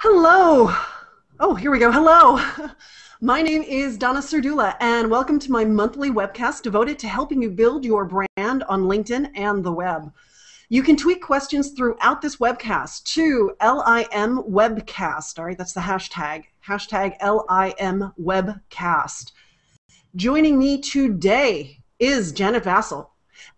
Hello. Oh, here we go. Hello. My name is Donna Serdula, and welcome to my monthly webcast devoted to helping you build your brand on LinkedIn and the web. You can tweet questions throughout this webcast to LIMWebcast. All right, that's the hashtag LIMWebcast. Joining me today is Janet Vassell.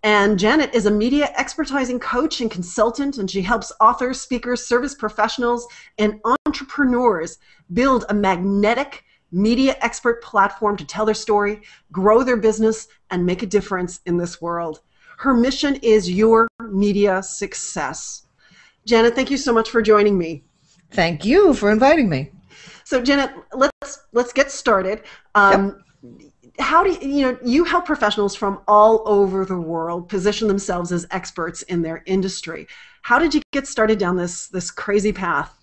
And Janet is a media expertising coach and consultant, and she helps authors, speakers, service professionals, and entrepreneurs build a magnetic media expert platform to tell their story, grow their business, and make a difference in this world. Her mission is your media success. Janet, thank you so much for joining me. Thank you for inviting me. So Janet, let's get started. Yep. How do you help professionals from all over the world position themselves as experts in their industry? How did you get started down this crazy path?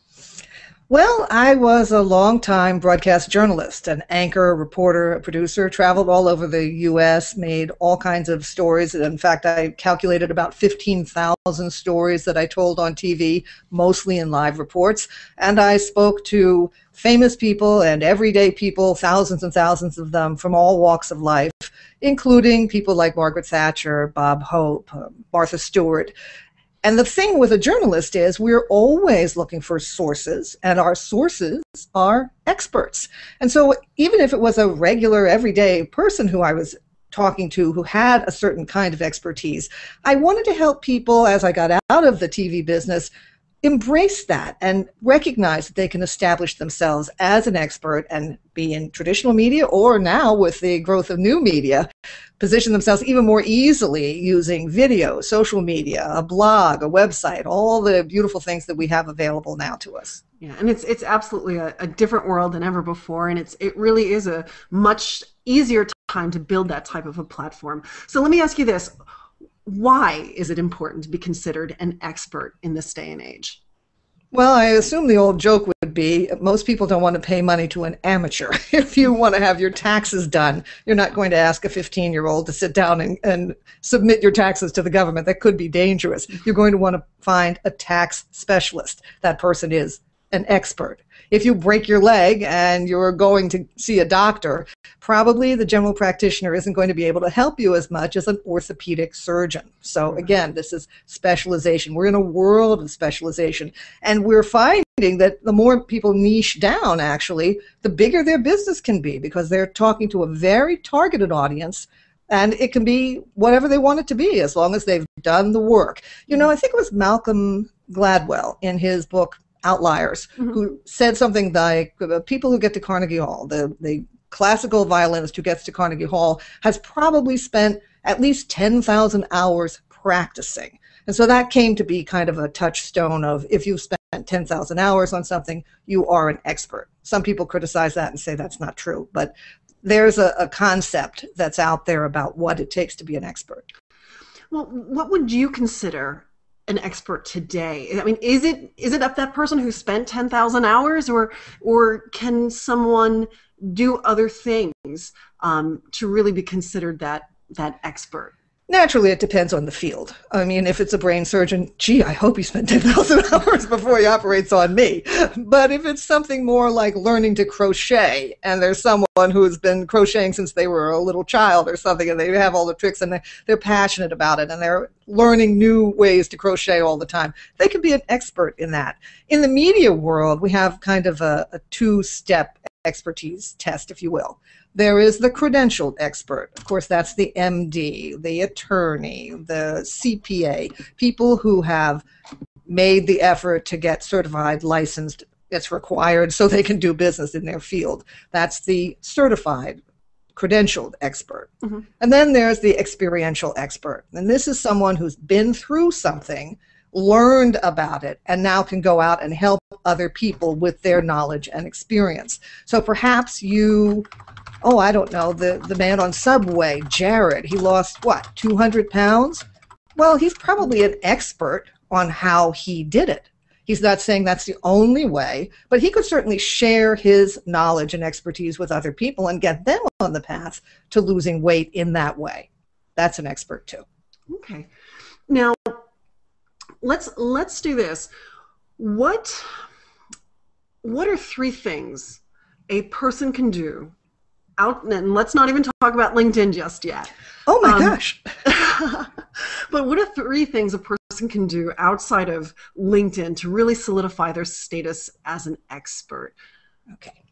Well, I was a long-time broadcast journalist, an anchor, a reporter, a producer, traveled all over the U.S., made all kinds of stories. In fact, I calculated about 15,000 stories that I told on TV, mostly in live reports. And I spoke to famous people and everyday people, thousands and thousands of them from all walks of life, including people like Margaret Thatcher, Bob Hope, Martha Stewart. And the thing with a journalist is we're always looking for sources, and our sources are experts. And so even if it was a regular, everyday person who I was talking to who had a certain kind of expertise, I wanted to help people, as I got out of the TV business, embrace that and recognize that they can establish themselves as an expert and be in traditional media, or now with the growth of new media, position themselves even more easily using video, social media, a blog, a website, all the beautiful things that we have available now to us. Yeah, and it's absolutely a different world than ever before, and it really is a much easier time to build that type of a platform. So let me ask you this. Why is it important to be considered an expert in this day and age? Well, I assume the old joke would be most people don't want to pay money to an amateur. If you want to have your taxes done, you're not going to ask a 15-year-old to sit down and submit your taxes to the government. That could be dangerous. You're going to want to find a tax specialist. That person is an expert. If you break your leg and you're going to see a doctor, probably the general practitioner isn't going to be able to help you as much as an orthopedic surgeon. So again, this is specialization. We're in a world of specialization, and we're finding that the more people niche down, actually, the bigger their business can be, because they're talking to a very targeted audience, and it can be whatever they want it to be as long as they've done the work. You know, I think it was Malcolm Gladwell in his book Outliers, who said something like, people who get to Carnegie Hall, the classical violinist who gets to Carnegie Hall has probably spent at least 10,000 hours practicing. And so that came to be kind of a touchstone of, if you've spent 10,000 hours on something, you are an expert. Some people criticize that and say that's not true, but there's a concept that's out there about what it takes to be an expert. Well, what would you consider an expert today? I mean, is it up that person who spent 10,000 hours, or can someone do other things to really be considered that expert? Naturally, it depends on the field. I mean, if it's a brain surgeon, gee, I hope he spent 10,000 hours before he operates on me. But if it's something more like learning to crochet, and there's someone who has been crocheting since they were a little child or something, and they have all the tricks, and they're passionate about it, and they're learning new ways to crochet all the time, they could be an expert in that. In the media world, we have kind of a two-step expertise test, if you will. There is the credentialed expert. Of course, that's the MD, the attorney, the CPA, people who have made the effort to get certified, licensed. It's required so they can do business in their field. That's the certified, credentialed expert. And then there's the experiential expert. And this is someone who's been through something, learned about it, and now can go out and help other people with their knowledge and experience. So perhaps you, I don't know, the man on Subway, Jared, he lost, what, 200 pounds? Well, he's probably an expert on how he did it. He's not saying that's the only way, but he could certainly share his knowledge and expertise with other people and get them on the path to losing weight in that way. That's an expert too. Okay. Now, let's do this. What what are three things a person can do out, and let's not even talk about LinkedIn just yet. Oh my gosh. But what are three things a person can do outside of LinkedIn to really solidify their status as an expert? Okay.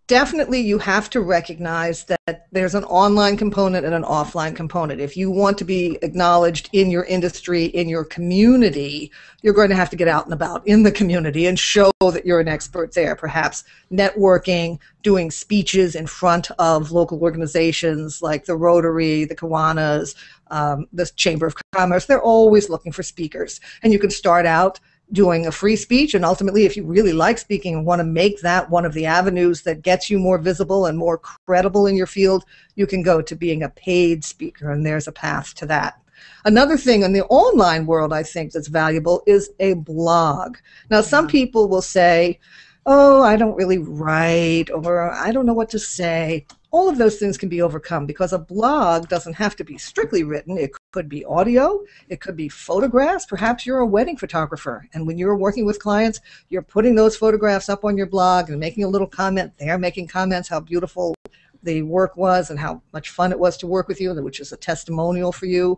Definitely, you have to recognize that there's an online component and an offline component. If you want to be acknowledged in your industry, in your community, you're going to have to get out and about in the community and show that you're an expert there. Perhaps networking, doing speeches in front of local organizations like the Rotary, the Kiwanis, the Chamber of Commerce. They're always looking for speakers. And you can start out doing a free speech, and ultimately, if you really like speaking and want to make that one of the avenues that gets you more visible and more credible in your field, you can go to being a paid speaker, and there's a path to that. Another thing in the online world I think that's valuable is a blog. Now, some people will say, oh, I don't really write, or I don't know what to say. All of those things can be overcome because a blog doesn't have to be strictly written. It could be audio, it could be photographs. Perhaps you're a wedding photographer, and when you're working with clients, you're putting those photographs up on your blog and making a little comment. They're making comments how beautiful the work was and how much fun it was to work with you, which is a testimonial for you.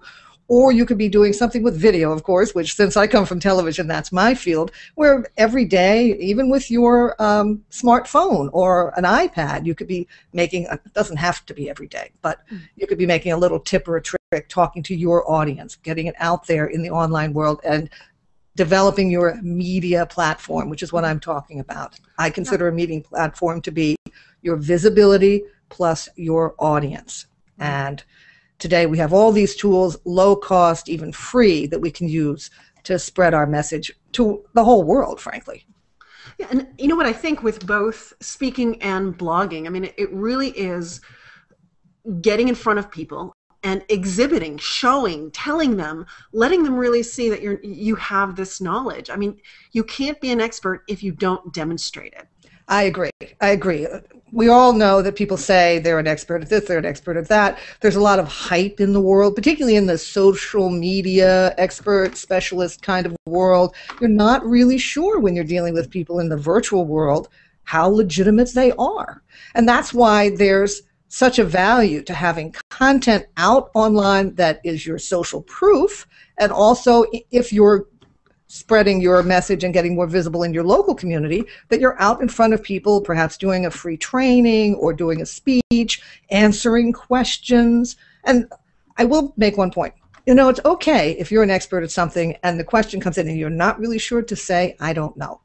Or you could be doing something with video, of course, which since I come from television, that's my field, where every day, even with your smartphone or an iPad, you could be making, it doesn't have to be every day, but you could be making a little tip or a trick, talking to your audience, getting it out there in the online world, and developing your media platform, which is what I'm talking about. I consider a meeting platform to be your visibility plus your audience. And today we have all these tools, low cost, even free, that we can use to spread our message to the whole world, frankly. Yeah, and you know what I think with both speaking and blogging, I mean, it really is getting in front of people and exhibiting, showing, telling them, letting them really see that you have this knowledge. I mean, you can't be an expert if you don't demonstrate it. I agree. We all know that people say they're an expert at this, they're an expert at that. There's a lot of hype in the world, particularly in the social media expert, specialist kind of world. You're not really sure when you're dealing with people in the virtual world how legitimate they are. And that's why there's such a value to having content out online that is your social proof. And also, if you're spreading your message and getting more visible in your local community, that you're out in front of people, perhaps doing a free training or doing a speech, answering questions. And I will make one point. You know, it's okay if you're an expert at something and the question comes in and you're not really sure to say, I don't know.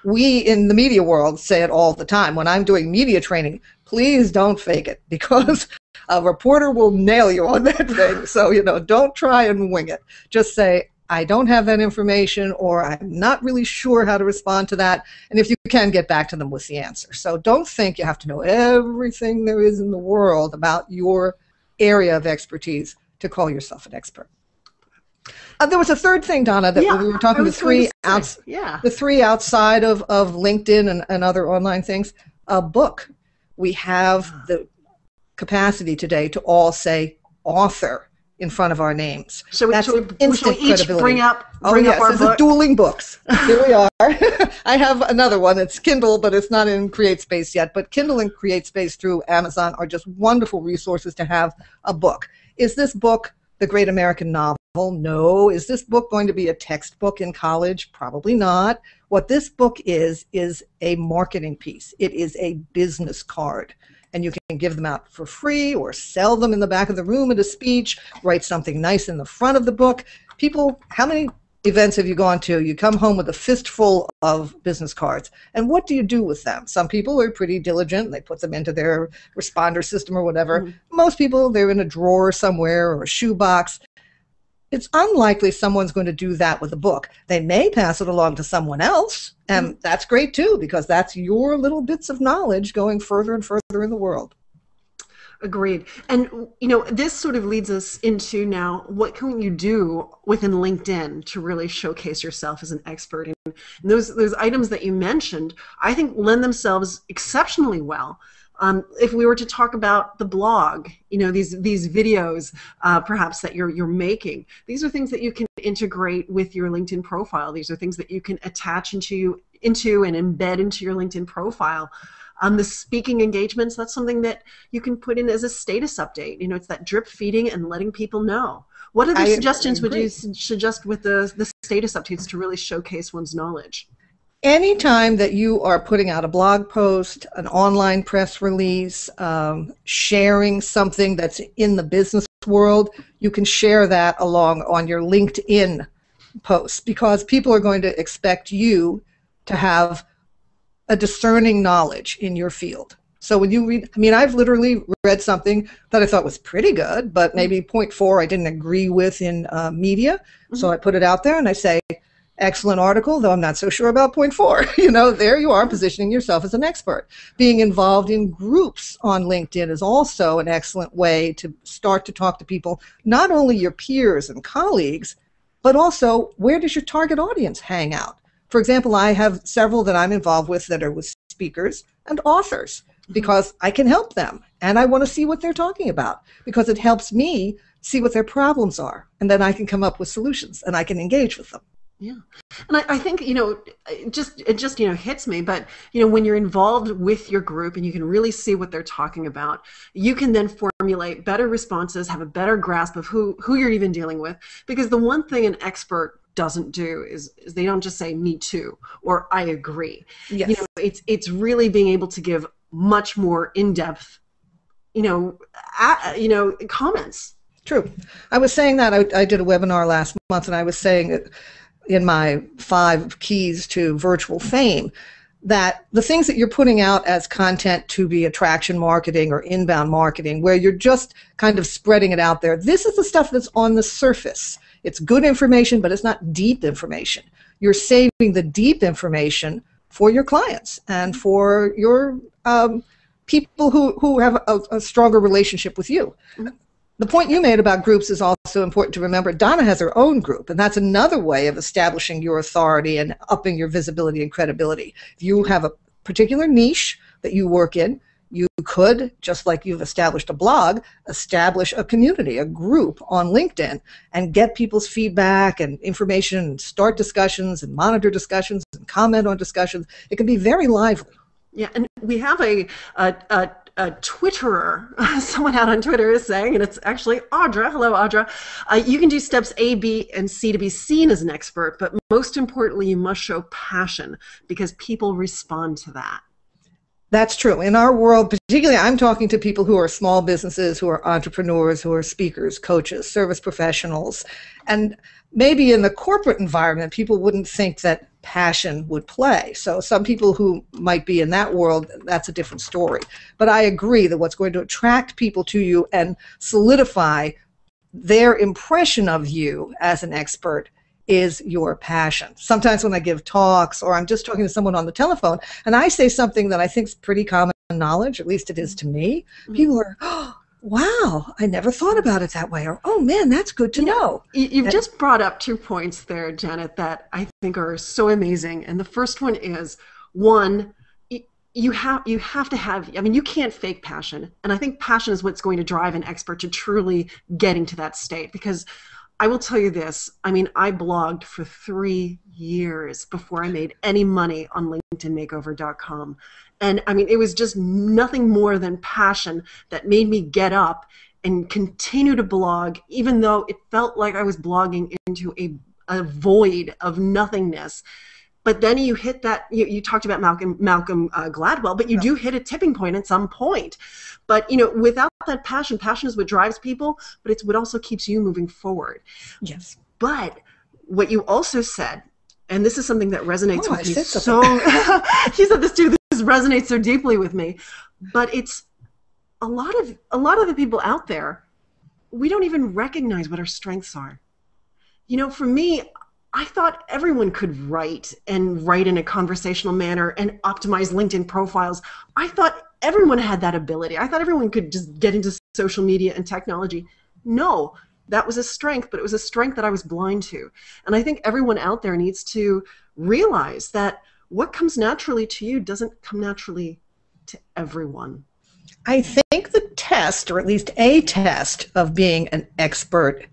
We in the media world say it all the time. When I'm doing media training, please don't fake it, because a reporter will nail you on that thing. So, you know, don't try and wing it. Just say, I don't have that information, or I'm not really sure how to respond to that. And if you can, get back to them with the answer. So don't think you have to know everything there is in the world about your area of expertise to call yourself an expert. There was a third thing, Donna, that we were talking the three outside of LinkedIn and other online things. A book. We have the capacity today to all say author in front of our names. So we each bring up our book? Dueling books. Here we are. I have another one. It's Kindle, but it's not in CreateSpace yet. But Kindle and CreateSpace through Amazon are just wonderful resources to have a book. Is this book the great American novel? No. Is this book going to be a textbook in college? Probably not. What this book is a marketing piece. It is a business card. And you can give them out for free or sell them in the back of the room at a speech, write something nice in the front of the book. People, how many events have you gone to? You come home with a fistful of business cards. And what do you do with them? Some people are pretty diligent. They put them into their responder system or whatever. Mm-hmm. Most people, they're in a drawer somewhere or a shoebox. It's unlikely someone's going to do that with a book. They may pass it along to someone else, and that's great too, because that's your little bits of knowledge going further and further in the world. Agreed. And, you know, this sort of leads us into now, what can you do within LinkedIn to really showcase yourself as an expert? And those items that you mentioned, I think lend themselves exceptionally well. If we were to talk about the blog, you know, these videos perhaps that you're making, these are things that you can integrate with your LinkedIn profile. These are things that you can attach into into and embed into your LinkedIn profile. The speaking engagements, that's something that you can put in as a status update. It's that drip feeding and letting people know. What other suggestions would you suggest with the status updates to really showcase one's knowledge? Anytime that you are putting out a blog post, an online press release, sharing something that's in the business world, you can share that along on your LinkedIn posts, because people are going to expect you to have a discerning knowledge in your field. So when you read, I've literally read something that I thought was pretty good, but maybe point 4 I didn't agree with in media. So I put it out there and I say, excellent article, though I'm not so sure about point 4. There you are positioning yourself as an expert. Being involved in groups on LinkedIn is also an excellent way to start to talk to people, not only your peers and colleagues, but also where does your target audience hang out? For example, I have several that I'm involved with that are with speakers and authors, because I can help them and I want to see what they're talking about, because it helps me see what their problems are, and then I can come up with solutions and I can engage with them. Yeah. And I think, it just hits me, but, when you're involved with your group and you can really see what they're talking about, you can then formulate better responses, have a better grasp of who you're even dealing with. Because the one thing an expert doesn't do is they don't just say me too or I agree. Yes. It's really being able to give much more in-depth comments. True. I was saying that I did a webinar last month, and I was saying in my 5 keys to virtual fame that the things that you're putting out as content to be attraction marketing or inbound marketing, where you're just kind of spreading it out there, this is the stuff that's on the surface. It's good information, but it's not deep information. You're saving the deep information for your clients and for your people who have a stronger relationship with you. The point you made about groups is also important to remember. Donna has her own group, and that's another way of establishing your authority and upping your visibility and credibility. If you have a particular niche that you work in, you could, just like you've established a blog, establish a community, a group on LinkedIn, and get people's feedback and information, and start discussions and monitor discussions and comment on discussions. It can be very lively. Yeah, and we have a Twitterer, someone out on Twitter is saying, and it's actually Audra. Hello, Audra. You can do steps A, B, and C to be seen as an expert, but most importantly, you must show passion, because people respond to that. That's true. In our world, particularly, I'm talking to people who are small businesses, who are entrepreneurs, who are speakers, coaches, service professionals. And maybe in the corporate environment, people wouldn't think that passion would play. So some people who might be in that world, that's a different story. But I agree that what's going to attract people to you and solidify their impression of you as an expert is your passion. Sometimes when I give talks or I'm just talking to someone on the telephone and I say something that I think is pretty common knowledge, at least it is to me, people are, oh, wow, I never thought about it that way, or, oh man, that's good to know. You've just brought up 2 points there, Janet, that I think are so amazing. And the first one is, one, you have to have, you can't fake passion. And I think passion is what's going to drive an expert to truly getting to that state. Because I will tell you this, I blogged for 3 years before I made any money on LinkedInMakeover.com. And it was just nothing more than passion that made me get up and continue to blog, even though it felt like I was blogging into a void of nothingness. But then you hit that, you talked about Malcolm Gladwell, but you do hit a tipping point at some point. But, without that passion is what drives people, but it's what also keeps you moving forward. Yes. But what you also said, and this is something that resonates with me so, she said this too, this resonates so deeply with me, but it's a lot of the people out there, we don't even recognize what our strengths are. For me, I thought everyone could write in a conversational manner and optimize LinkedIn profiles. I thought everyone had that ability. I thought everyone could just get into social media and technology. No, that was a strength, but it was a strength that I was blind to. And I think everyone out there needs to realize that what comes naturally to you doesn't come naturally to everyone. I think the test, or at least a test, of being an expert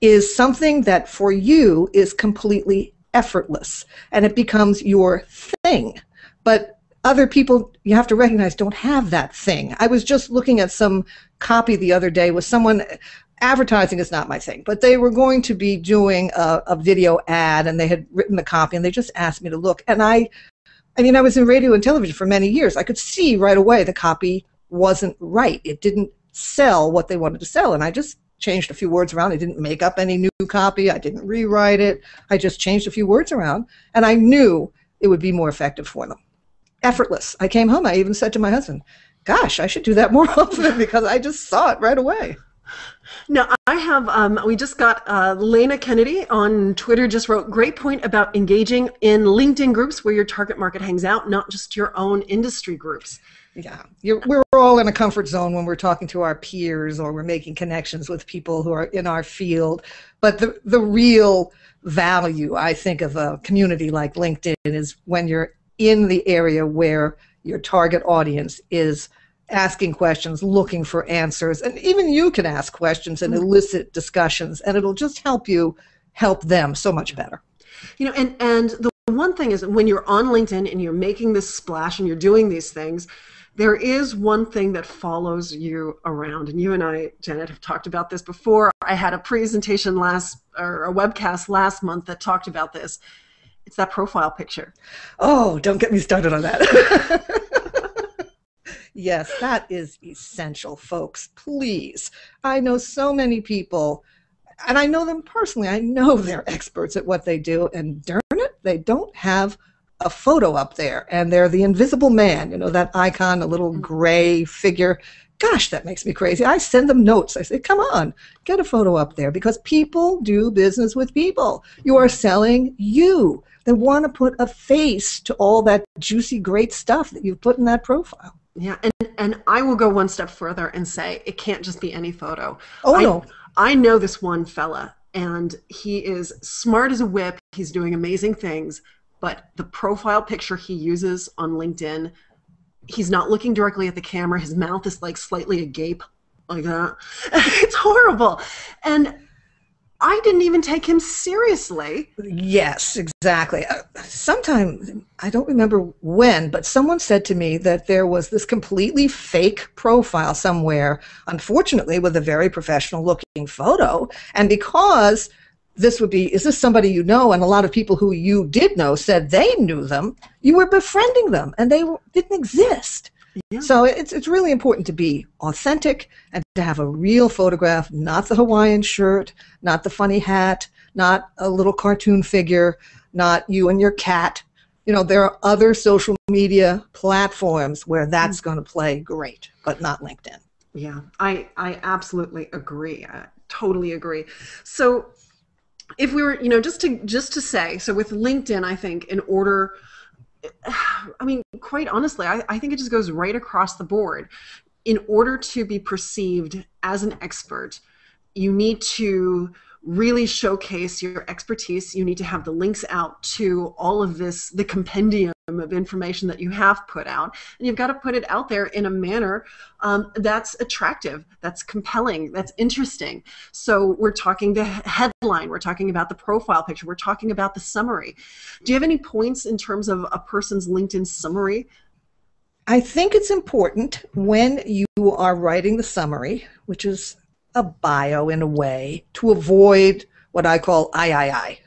is something that for you is completely effortless, and it becomes your thing. But other people, you have to recognize, don't have that thing. I was just looking at some copy the other day with someone. Advertising is not my thing, but they were going to be doing a video ad, and they had written the copy, and they just asked me to look. And I mean, I was in radio and television for many years. I could see right away the copy wasn't right. It didn't sell what they wanted to sell, and I just changed a few words around. I didn't make up any new copy. I didn't rewrite it. I just changed a few words around, and I knew it would be more effective for them. Effortless. I came home. I even said to my husband, gosh, I should do that more often, because I just saw it right away. Now, I have, we just got Lena Kennedy on Twitter just wrote, great point about engaging in LinkedIn groups where your target market hangs out, not just your own industry groups. Yeah, we're all in a comfort zone when we're talking to our peers or we're making connections with people who are in our field. But the real value, I think, of a community like LinkedIn is when you're in the area where your target audience is asking questions, looking for answers, and even you can ask questions and elicit discussions, and it'll just help you help them so much better. You know, and the one thing is, when you're on LinkedIn and you're making this splash and you're doing these things, there is one thing that follows you around, and you and I, Janet, have talked about this before. I had a presentation or a webcast last month that talked about this. It's that profile picture. Oh, don't get me started on that. Yes, that is essential, folks. Please. I know so many people, and I know them personally. I know they're experts at what they do, and darn it, they don't have a photo up there, and they're the invisible man, you know, that icon, a little gray figure. Gosh, that makes me crazy. I send them notes. I say, come on, get a photo up there, because people do business with people. You are selling you. They want to put a face to all that juicy, great stuff that you've put in that profile. Yeah, and I will go one step further and say it can't just be any photo. Oh, no. I know this one fella, and he is smart as a whip. He's doing amazing things, but the profile picture he uses on LinkedIn, he's not looking directly at the camera. His mouth is like slightly agape, like that. It's horrible. And I didn't even take him seriously. Yes, exactly. Sometime, I don't remember when, but someone said to me that there was this completely fake profile somewhere, unfortunately, with a very professional looking photo. And because this would be, is this somebody you know? And a lot of people who you did know said they knew them. You were befriending them, and they didn't exist. Yeah. So it's really important to be authentic and to have a real photograph, not the Hawaiian shirt, not the funny hat, not a little cartoon figure, not you and your cat. You know, there are other social media platforms where that's going to play great, but not LinkedIn. Yeah, I absolutely agree. I totally agree. So if we were, you know, just to say, so with LinkedIn, I think in order, I mean, quite honestly, I think it just goes right across the board. In order to be perceived as an expert, you need to really showcase your expertise. You need to have the links out to all of this, the compendium of information that you have put out. And you've got to put it out there in a manner that's attractive, that's compelling, that's interesting. So we're talking the headline, we're talking about the profile picture, we're talking about the summary. Do you have any points in terms of a person's LinkedIn summary? I think it's important when you are writing the summary, which is a bio in a way, to avoid what I call I.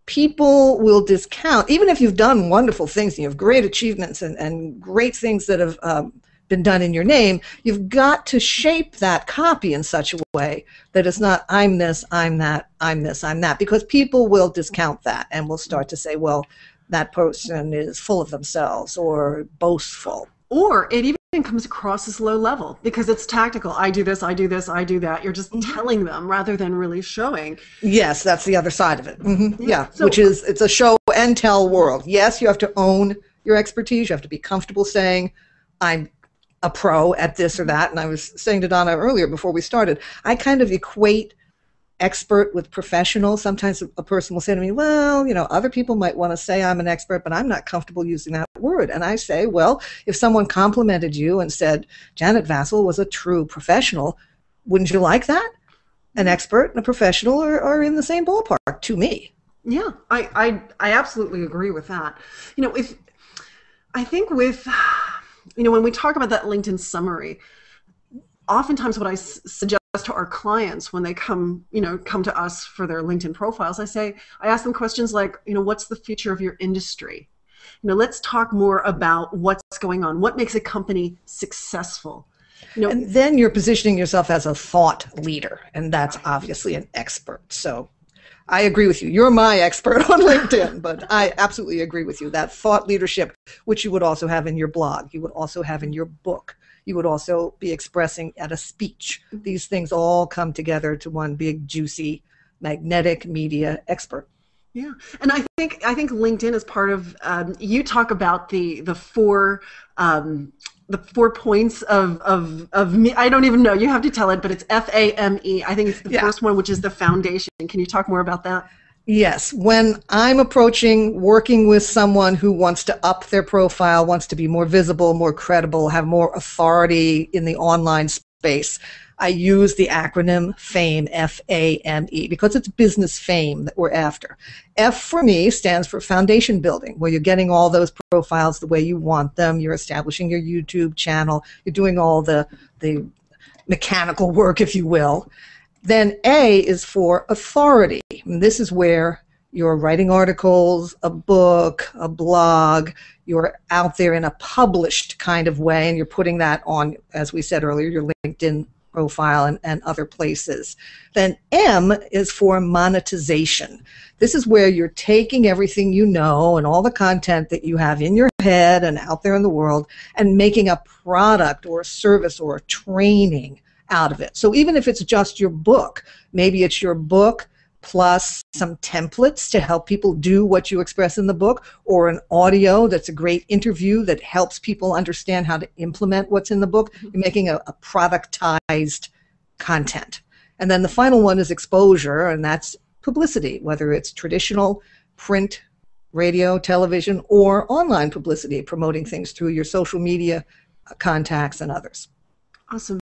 People will discount, even if you've done wonderful things and you have great achievements and great things that have been done in your name, you've got to shape that copy in such a way that it's not I'm this, I'm that, I'm this, I'm that, because people will discount that and will start to say, well, that person is full of themselves or boastful. Or it even comes across as low level because it's tactical. I do this, I do this, I do that. You're just telling them rather than really showing. Yes, that's the other side of it. Yeah, so, which is, it's a show and tell world. Yes, you have to own your expertise. You have to be comfortable saying, I'm a pro at this or that. And I was saying to Donna earlier before we started, I kind of equate expert with professional. Sometimes a person will say to me, well, you know, other people might want to say I'm an expert, but I'm not comfortable using that word. And I say, well, if someone complimented you and said Janet Vassell was a true professional, wouldn't you like that? An expert and a professional are in the same ballpark to me. Yeah, I absolutely agree with that. You know, if I think with, you know, when we talk about that LinkedIn summary, oftentimes what I suggest to our clients when they come to us for their LinkedIn profiles, I ask them questions like, you know, what's the future of your industry? You know, let's talk more about what's going on. What makes a company successful? You know, And then you're positioning yourself as a thought leader, and that's obviously an expert. So I agree with you. You're my expert on LinkedIn, but I absolutely agree with you. That thought leadership, which you would also have in your blog, you would also have in your book, you would also be expressing at a speech. These things all come together to one big, juicy, magnetic media expert. yeah, and I think LinkedIn is part of. You talk about the 4 points of me. I don't even know. You have to tell it, but it's FAME. I think it's the first one, which is the foundation. Can you talk more about that? Yes. When I'm approaching working with someone who wants to up their profile, wants to be more visible, more credible, have more authority in the online space, I use the acronym FAME, F-A-M-E, because it's business fame that we're after. F for me stands for foundation building, where you're getting all those profiles the way you want them. You're establishing your YouTube channel. You're doing all the mechanical work, if you will. Then A is for authority. And this is where you're writing articles, a book, a blog. You're out there in a published kind of way, and you're putting that on, as we said earlier, your LinkedIn profile and other places. Then M is for monetization. This is where you're taking everything you know and all the content that you have in your head and out there in the world and making a product or a service or a training out of it. So even if it's just your book, maybe it's your book plus some templates to help people do what you express in the book, or an audio that's a great interview that helps people understand how to implement what's in the book. You're making a productized content. And then the final one is exposure, and that's publicity, whether it's traditional print, radio, television, or online publicity, promoting things through your social media contacts and others. Awesome.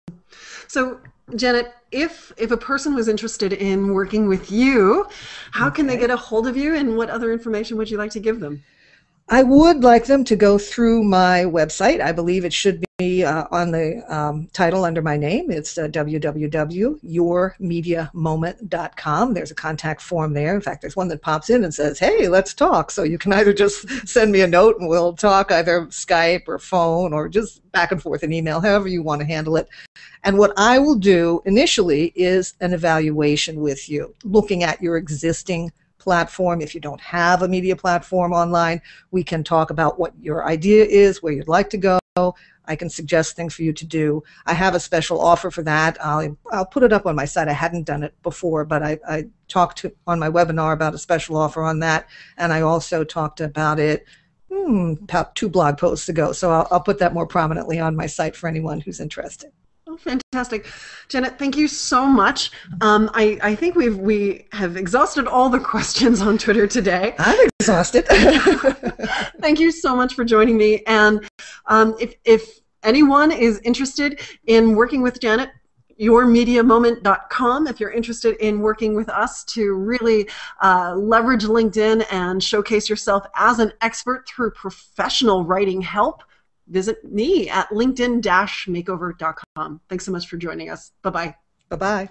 So, Janet, if a person was interested in working with you, how can they get a hold of you, and what other information would you like to give them? I would like them to go through my website. I believe it should be on the title under my name. It's www.yourmediamoment.com. There's a contact form there. In fact, there's one that pops in and says, hey, let's talk. So you can either just send me a note and we'll talk, either Skype or phone or just back and forth in email, however you want to handle it. And what I will do initially is an evaluation with you, looking at your existing platform. If you don't have a media platform online, we can talk about what your idea is, where you'd like to go. I can suggest things for you to do. I have a special offer for that. I'll put it up on my site. I hadn't done it before, but I talked on my webinar about a special offer on that, and I also talked about it about 2 blog posts ago. So I'll put that more prominently on my site for anyone who's interested. Oh, fantastic. Janet, thank you so much. I think we have exhausted all the questions on Twitter today. I'm exhausted. Thank you so much for joining me. And if anyone is interested in working with Janet, yourmediamoment.com, if you're interested in working with us to really leverage LinkedIn and showcase yourself as an expert through professional writing help, visit me at linkedin-makeover.com. Thanks so much for joining us. Bye-bye. Bye-bye.